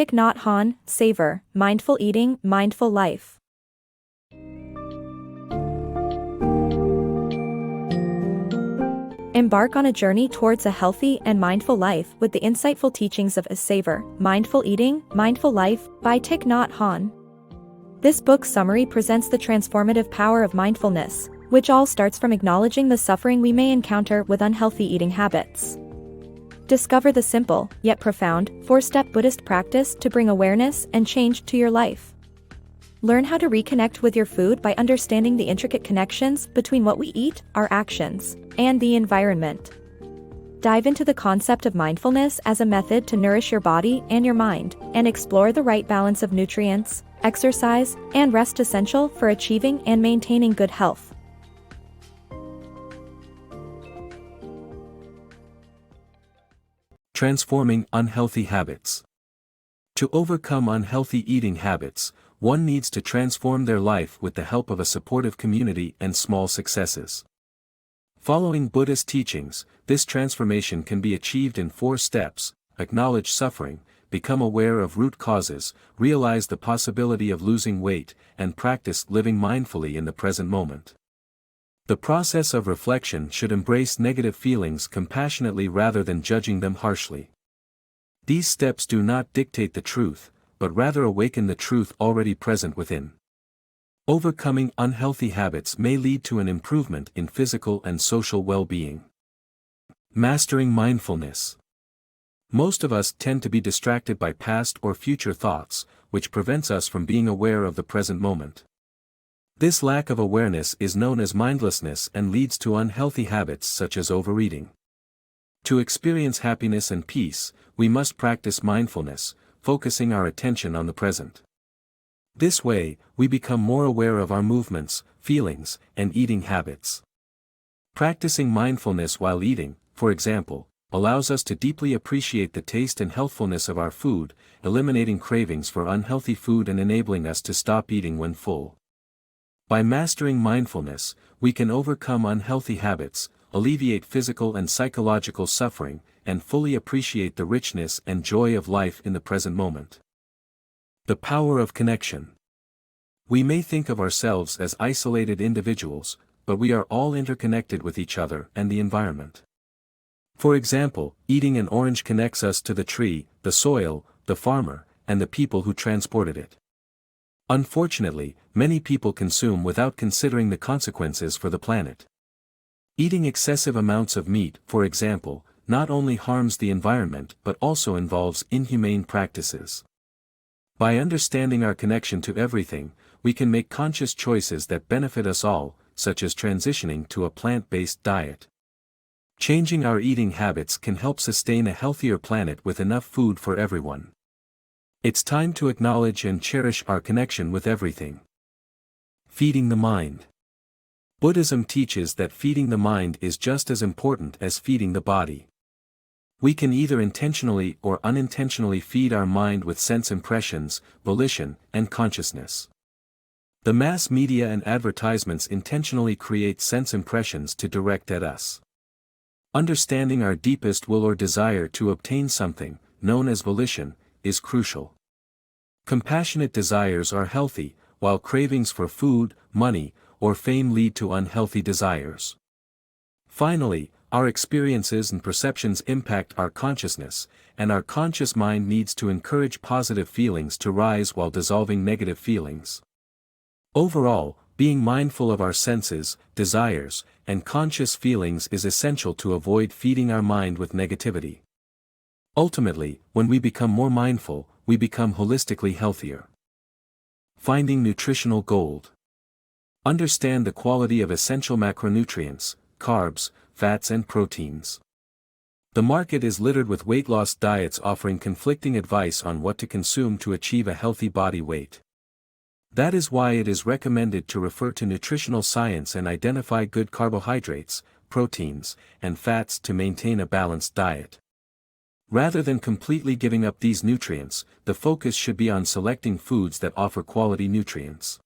Thich Nhat Hanh, Savor, Mindful Eating, Mindful Life. Embark on a journey towards a healthy and mindful life with the insightful teachings of Savor, Mindful Eating, Mindful Life, by Thich Nhat Hanh. This book summary presents the transformative power of mindfulness, which all starts from acknowledging the suffering we may encounter with unhealthy eating habits. Discover the simple, yet profound, 4-step Buddhist practice to bring awareness and change to your life. Learn how to reconnect with your food by understanding the intricate connections between what we eat, our actions, and the environment. Dive into the concept of mindfulness as a method to nourish your body and your mind, and explore the right balance of nutrients, exercise, and rest essential for achieving and maintaining good health. Transforming unhealthy habits. To overcome unhealthy eating habits, one needs to transform their life with the help of a supportive community and small successes. Following Buddhist teachings, this transformation can be achieved in 4 steps: acknowledge suffering, become aware of root causes, realize the possibility of losing weight, and practice living mindfully in the present moment. The process of reflection should embrace negative feelings compassionately rather than judging them harshly. These steps do not dictate the truth, but rather awaken the truth already present within. Overcoming unhealthy habits may lead to an improvement in physical and social well-being. Mastering mindfulness. Most of us tend to be distracted by past or future thoughts, which prevents us from being aware of the present moment. This lack of awareness is known as mindlessness and leads to unhealthy habits such as overeating. To experience happiness and peace, we must practice mindfulness, focusing our attention on the present. This way, we become more aware of our movements, feelings, and eating habits. Practicing mindfulness while eating, for example, allows us to deeply appreciate the taste and healthfulness of our food, eliminating cravings for unhealthy food and enabling us to stop eating when full. By mastering mindfulness, we can overcome unhealthy habits, alleviate physical and psychological suffering, and fully appreciate the richness and joy of life in the present moment. The power of connection. We may think of ourselves as isolated individuals, but we are all interconnected with each other and the environment. For example, eating an orange connects us to the tree, the soil, the farmer, and the people who transported it. Unfortunately, many people consume without considering the consequences for the planet. Eating excessive amounts of meat, for example, not only harms the environment but also involves inhumane practices. By understanding our connection to everything, we can make conscious choices that benefit us all, such as transitioning to a plant-based diet. Changing our eating habits can help sustain a healthier planet with enough food for everyone. It's time to acknowledge and cherish our connection with everything. Feeding the mind. Buddhism teaches that feeding the mind is just as important as feeding the body. We can either intentionally or unintentionally feed our mind with sense impressions, volition, and consciousness. The mass media and advertisements intentionally create sense impressions to direct at us. Understanding our deepest will or desire to obtain something, known as volition, is crucial. Compassionate desires are healthy, while cravings for food, money, or fame lead to unhealthy desires. Finally, our experiences and perceptions impact our consciousness, and our conscious mind needs to encourage positive feelings to rise while dissolving negative feelings. Overall, being mindful of our senses, desires, and conscious feelings is essential to avoid feeding our mind with negativity. Ultimately, when we become more mindful, we become holistically healthier. Finding nutritional gold. Understand the quality of essential macronutrients, carbs, fats and proteins. The market is littered with weight loss diets offering conflicting advice on what to consume to achieve a healthy body weight. That is why it is recommended to refer to nutritional science and identify good carbohydrates, proteins, and fats to maintain a balanced diet. Rather than completely giving up these nutrients, the focus should be on selecting foods that offer quality nutrients.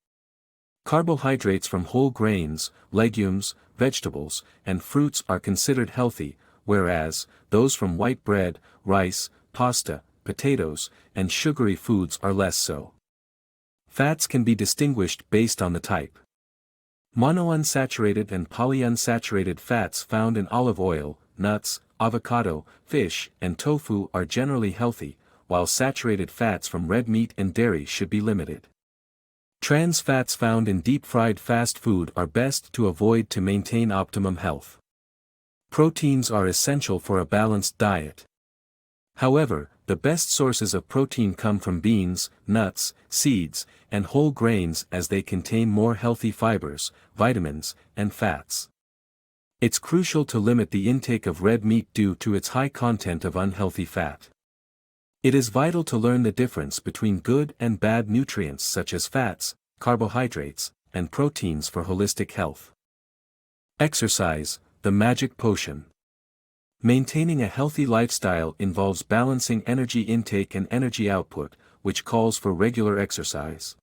Carbohydrates from whole grains, legumes, vegetables, and fruits are considered healthy, whereas those from white bread, rice, pasta, potatoes, and sugary foods are less so. Fats can be distinguished based on the type. Monounsaturated and polyunsaturated fats found in olive oil, nuts, avocado, fish, and tofu are generally healthy, while saturated fats from red meat and dairy should be limited. Trans fats found in deep-fried fast food are best to avoid to maintain optimum health. Proteins are essential for a balanced diet. However, the best sources of protein come from beans, nuts, seeds, and whole grains as they contain more healthy fibers, vitamins, and fats. It's crucial to limit the intake of red meat due to its high content of unhealthy fat. It is vital to learn the difference between good and bad nutrients such as fats, carbohydrates, and proteins for holistic health. Exercise, the magic potion. Maintaining a healthy lifestyle involves balancing energy intake and energy output, which calls for regular exercise.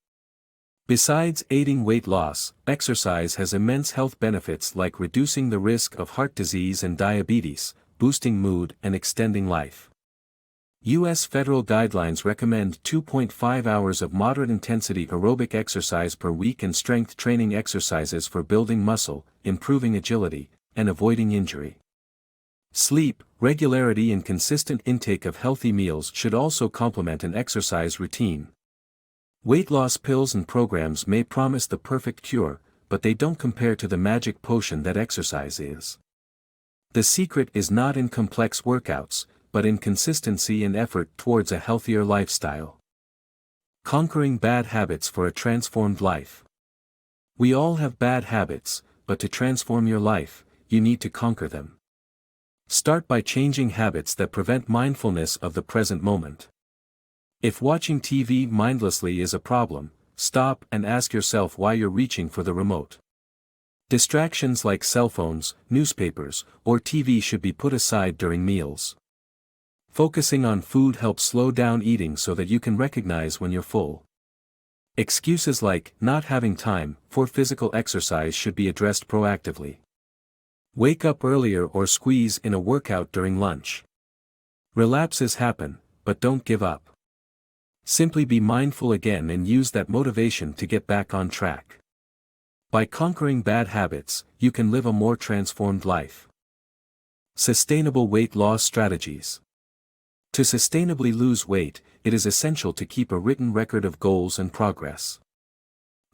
Besides aiding weight loss, exercise has immense health benefits like reducing the risk of heart disease and diabetes, boosting mood and extending life. U.S. federal guidelines recommend 2.5 hours of moderate-intensity aerobic exercise per week and strength training exercises for building muscle, improving agility, and avoiding injury. Sleep, regularity and consistent intake of healthy meals should also complement an exercise routine. Weight loss pills and programs may promise the perfect cure, but they don't compare to the magic potion that exercise is. The secret is not in complex workouts, but in consistency and effort towards a healthier lifestyle. Conquering bad habits for a transformed life. We all have bad habits, but to transform your life, you need to conquer them. Start by changing habits that prevent mindfulness of the present moment. If watching TV mindlessly is a problem, stop and ask yourself why you're reaching for the remote. Distractions like cell phones, newspapers, or TV should be put aside during meals. Focusing on food helps slow down eating so that you can recognize when you're full. Excuses like not having time for physical exercise should be addressed proactively. Wake up earlier or squeeze in a workout during lunch. Relapses happen, but don't give up. Simply be mindful again and use that motivation to get back on track. By conquering bad habits, you can live a more transformed life. Sustainable weight loss strategies. To sustainably lose weight, it is essential to keep a written record of goals and progress.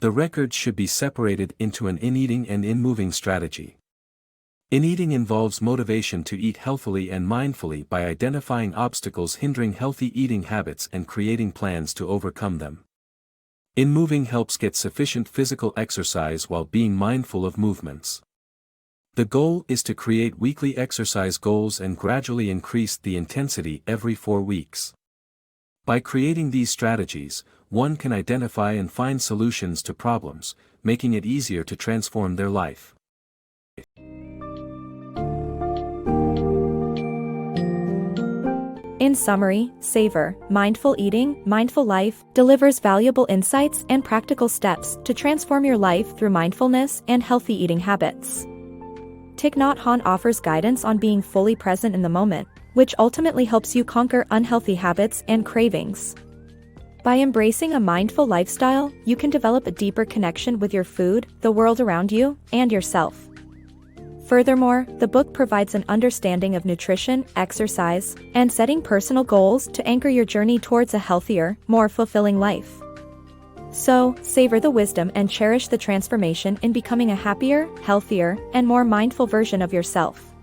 The record should be separated into an in-eating and in-moving strategy. In-eating involves motivation to eat healthily and mindfully by identifying obstacles hindering healthy eating habits and creating plans to overcome them. In-moving helps get sufficient physical exercise while being mindful of movements. The goal is to create weekly exercise goals and gradually increase the intensity every 4 weeks. By creating these strategies, one can identify and find solutions to problems, making it easier to transform their life. In summary, Savor, Mindful Eating, Mindful Life, delivers valuable insights and practical steps to transform your life through mindfulness and healthy eating habits. Thich Nhat Hanh offers guidance on being fully present in the moment, which ultimately helps you conquer unhealthy habits and cravings. By embracing a mindful lifestyle, you can develop a deeper connection with your food, the world around you, and yourself. Furthermore, the book provides an understanding of nutrition, exercise, and setting personal goals to anchor your journey towards a healthier, more fulfilling life. So, savor the wisdom and cherish the transformation in becoming a happier, healthier, and more mindful version of yourself.